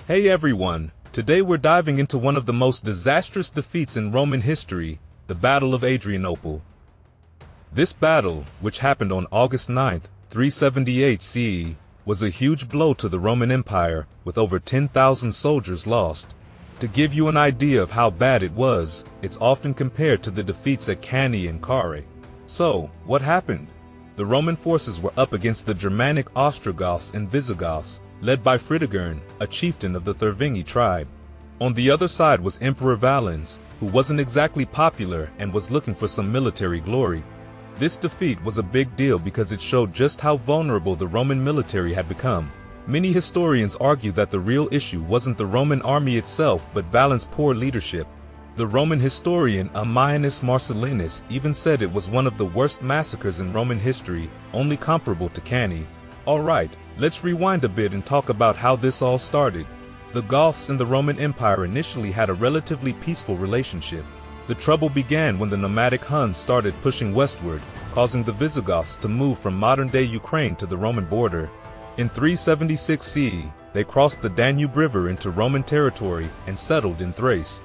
Hey everyone, today we're diving into one of the most disastrous defeats in Roman history, the Battle of Adrianople. This battle, which happened on August 9, 378 CE, was a huge blow to the Roman Empire, with over 10,000 soldiers lost. To give you an idea of how bad it was, it's often compared to the defeats at Cannae and Carrhae. So, what happened? The Roman forces were up against the Germanic Ostrogoths and Visigoths, led by Fritigern, a chieftain of the Thervingi tribe. On the other side was Emperor Valens, who wasn't exactly popular and was looking for some military glory. This defeat was a big deal because it showed just how vulnerable the Roman military had become. Many historians argue that the real issue wasn't the Roman army itself but Valens' poor leadership. The Roman historian Ammianus Marcellinus even said it was one of the worst massacres in Roman history, only comparable to Cannae. Alright, let's rewind a bit and talk about how this all started. The Goths and the Roman Empire initially had a relatively peaceful relationship. The trouble began when the nomadic Huns started pushing westward, causing the Visigoths to move from modern-day Ukraine to the Roman border. In 376 CE, they crossed the Danube River into Roman territory and settled in Thrace.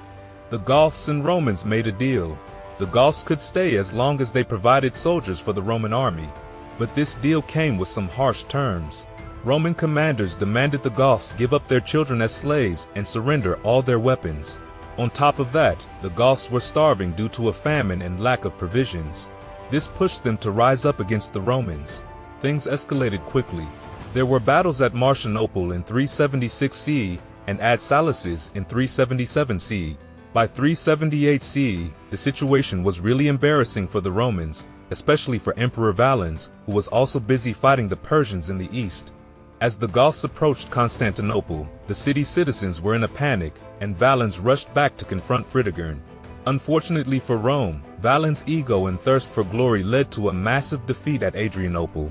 The Goths and Romans made a deal. The Goths could stay as long as they provided soldiers for the Roman army. But this deal came with some harsh terms. Roman commanders demanded the Goths give up their children as slaves and surrender all their weapons. On top of that, the Goths were starving due to a famine and lack of provisions. This pushed them to rise up against the Romans. Things escalated quickly. There were battles at Marcianople in 376 CE and at Salices in 377 CE. By 378 CE, the situation was really embarrassing for the Romans, especially for Emperor Valens, who was also busy fighting the Persians in the east. As the Goths approached Constantinople, the city's citizens were in a panic, and Valens rushed back to confront Fritigern. Unfortunately for Rome, Valens' ego and thirst for glory led to a massive defeat at Adrianople.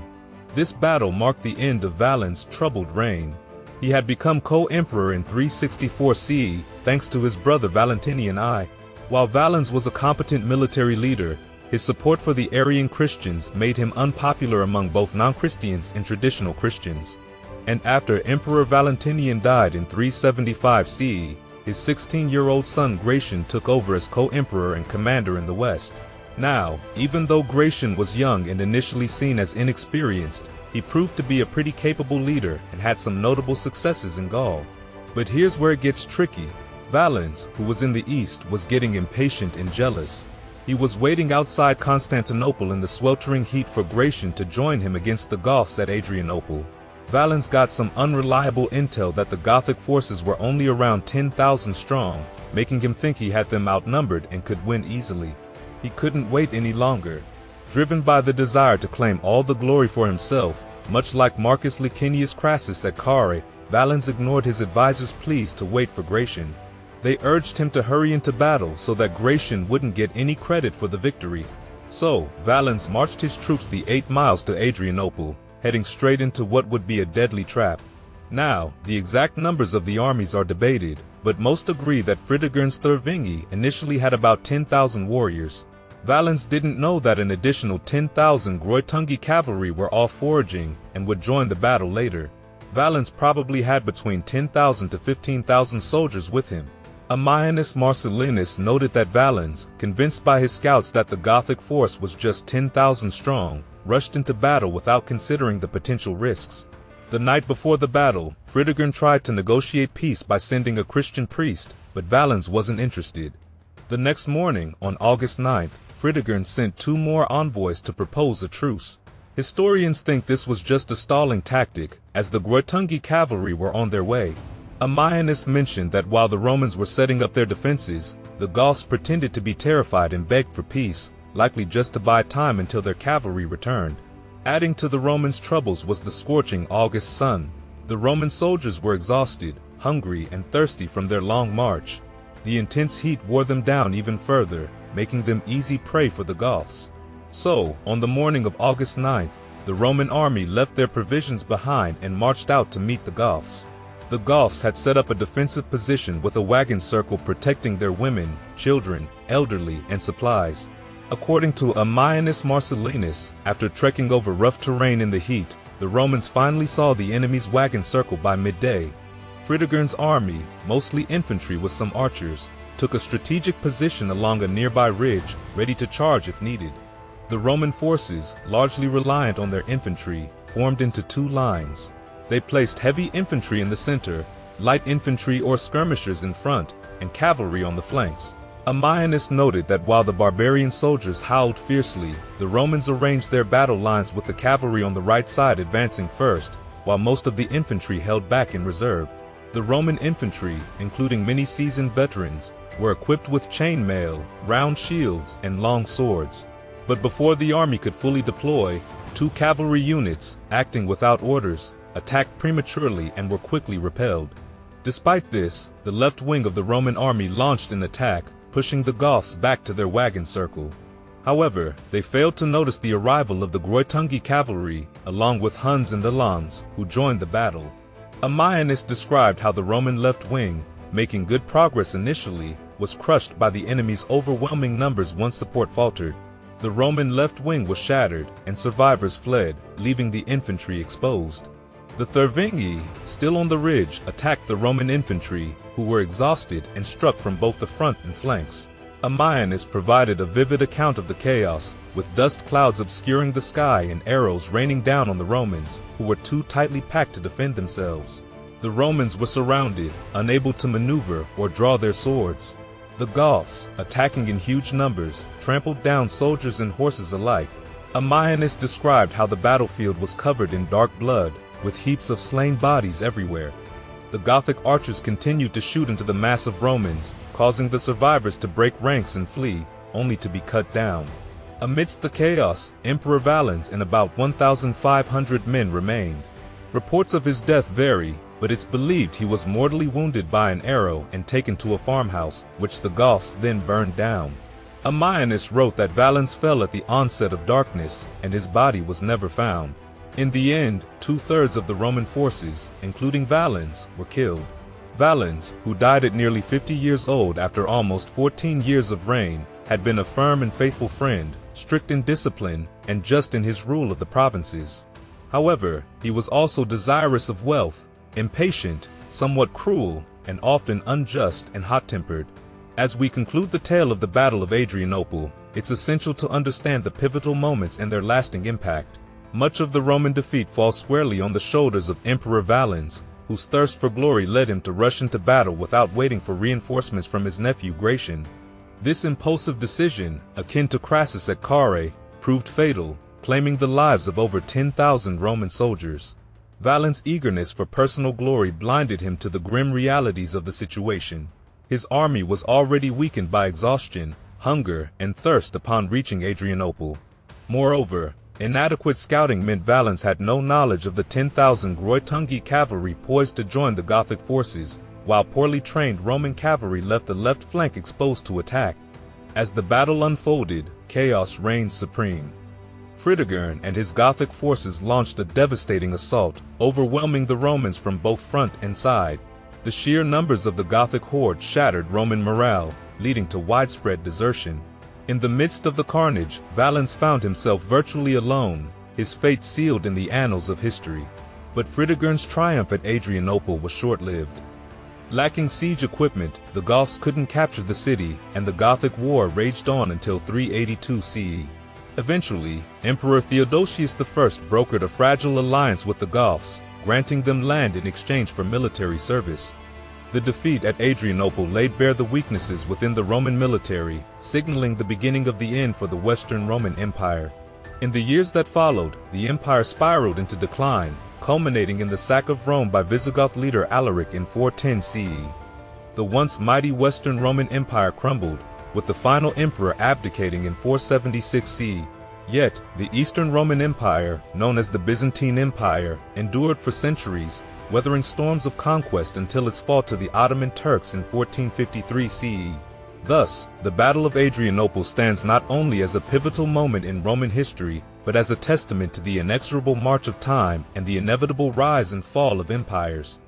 This battle marked the end of Valens' troubled reign. He had become co-emperor in 364 CE thanks to his brother Valentinian I. While Valens was a competent military leader, his support for the Arian Christians made him unpopular among both non-Christians and traditional Christians. And after Emperor Valentinian died in 375 CE, his 16-year-old son Gratian took over as co-emperor and commander in the west. Now, even though Gratian was young and initially seen as inexperienced, he proved to be a pretty capable leader and had some notable successes in Gaul. But here's where it gets tricky. Valens, who was in the east, was getting impatient and jealous. He was waiting outside Constantinople in the sweltering heat for Gratian to join him against the Goths at Adrianople. Valens got some unreliable intel that the Gothic forces were only around 10,000 strong, making him think he had them outnumbered and could win easily. He couldn't wait any longer. Driven by the desire to claim all the glory for himself, much like Marcus Licinius Crassus at Carrhae, Valens ignored his advisors' pleas to wait for Gratian. They urged him to hurry into battle so that Gratian wouldn't get any credit for the victory. So, Valens marched his troops the 8 miles to Adrianople, heading straight into what would be a deadly trap. Now, the exact numbers of the armies are debated, but most agree that Fritigern's Thervingi initially had about 10,000 warriors. Valens didn't know that an additional 10,000 Greutungi cavalry were all foraging and would join the battle later. Valens probably had between 10,000 to 15,000 soldiers with him. Ammianus Marcellinus noted that Valens, convinced by his scouts that the Gothic force was just 10,000 strong, rushed into battle without considering the potential risks. The night before the battle, Fritigern tried to negotiate peace by sending a Christian priest, but Valens wasn't interested. The next morning, on August 9th, Fritigern sent 2 more envoys to propose a truce. Historians think this was just a stalling tactic, as the Greutungi cavalry were on their way. Ammianus mentioned that while the Romans were setting up their defenses, the Goths pretended to be terrified and begged for peace, likely just to buy time until their cavalry returned. Adding to the Romans' troubles was the scorching August sun. The Roman soldiers were exhausted, hungry, and thirsty from their long march. The intense heat wore them down even further, making them easy prey for the Goths. So, on the morning of August 9th, the Roman army left their provisions behind and marched out to meet the Goths. The Goths had set up a defensive position with a wagon circle protecting their women, children, elderly, and supplies. According to Ammianus Marcellinus, after trekking over rough terrain in the heat, the Romans finally saw the enemy's wagon circle by midday. Fritigern's army, mostly infantry with some archers, took a strategic position along a nearby ridge, ready to charge if needed. The Roman forces, largely reliant on their infantry, formed into two lines. They placed heavy infantry in the center, light infantry or skirmishers in front, and cavalry on the flanks. Ammianus noted that while the barbarian soldiers howled fiercely, the Romans arranged their battle lines with the cavalry on the right side advancing first, while most of the infantry held back in reserve. The Roman infantry, including many seasoned veterans, were equipped with chainmail, round shields, and long swords. But before the army could fully deploy, two cavalry units, acting without orders, attacked prematurely and were quickly repelled. Despite this, the left wing of the Roman army launched an attack, pushing the Goths back to their wagon circle. However, they failed to notice the arrival of the Greutungi cavalry, along with Huns and Alans, who joined the battle. Ammianus described how the Roman left wing, making good progress initially, was crushed by the enemy's overwhelming numbers once support faltered. The Roman left wing was shattered, and survivors fled, leaving the infantry exposed. The Thervingi, still on the ridge, attacked the Roman infantry, who were exhausted and struck from both the front and flanks. Ammianus provided a vivid account of the chaos, with dust clouds obscuring the sky and arrows raining down on the Romans, who were too tightly packed to defend themselves. The Romans were surrounded, unable to maneuver or draw their swords. The Goths, attacking in huge numbers, trampled down soldiers and horses alike. Ammianus described how the battlefield was covered in dark blood, with heaps of slain bodies everywhere. The Gothic archers continued to shoot into the mass of Romans, causing the survivors to break ranks and flee, only to be cut down. Amidst the chaos, Emperor Valens and about 1,500 men remained. Reports of his death vary, but it's believed he was mortally wounded by an arrow and taken to a farmhouse, which the Goths then burned down. Ammianus wrote that Valens fell at the onset of darkness, and his body was never found. In the end, 2/3 of the Roman forces, including Valens, were killed. Valens, who died at nearly 50 years old after almost 14 years of reign, had been a firm and faithful friend, strict in discipline, and just in his rule of the provinces. However, he was also desirous of wealth, impatient, somewhat cruel, and often unjust and hot-tempered. As we conclude the tale of the Battle of Adrianople, it's essential to understand the pivotal moments and their lasting impact. Much of the Roman defeat falls squarely on the shoulders of Emperor Valens, whose thirst for glory led him to rush into battle without waiting for reinforcements from his nephew Gratian. This impulsive decision, akin to Crassus at Carrhae, proved fatal, claiming the lives of over 10,000 Roman soldiers. Valens' eagerness for personal glory blinded him to the grim realities of the situation. His army was already weakened by exhaustion, hunger, and thirst upon reaching Adrianople. Moreover, inadequate scouting meant Valens had no knowledge of the 10,000 Greutungi cavalry poised to join the Gothic forces, while poorly trained Roman cavalry left the left flank exposed to attack. As the battle unfolded, chaos reigned supreme. Fritigern and his Gothic forces launched a devastating assault, overwhelming the Romans from both front and side. The sheer numbers of the Gothic horde shattered Roman morale, leading to widespread desertion. In the midst of the carnage, Valens found himself virtually alone, his fate sealed in the annals of history. But Fritigern's triumph at Adrianople was short-lived. Lacking siege equipment, the Goths couldn't capture the city, and the Gothic War raged on until 382 CE. Eventually, Emperor Theodosius I brokered a fragile alliance with the Goths, granting them land in exchange for military service. The defeat at Adrianople laid bare the weaknesses within the Roman military, signaling the beginning of the end for the Western Roman Empire. In the years that followed, the empire spiraled into decline, culminating in the sack of Rome by Visigoth leader Alaric in 410 CE. The once mighty Western Roman Empire crumbled, with the final emperor abdicating in 476 CE. Yet, the Eastern Roman Empire, known as the Byzantine Empire, endured for centuries, weathering storms of conquest until its fall to the Ottoman Turks in 1453 CE. Thus, the Battle of Adrianople stands not only as a pivotal moment in Roman history, but as a testament to the inexorable march of time and the inevitable rise and fall of empires.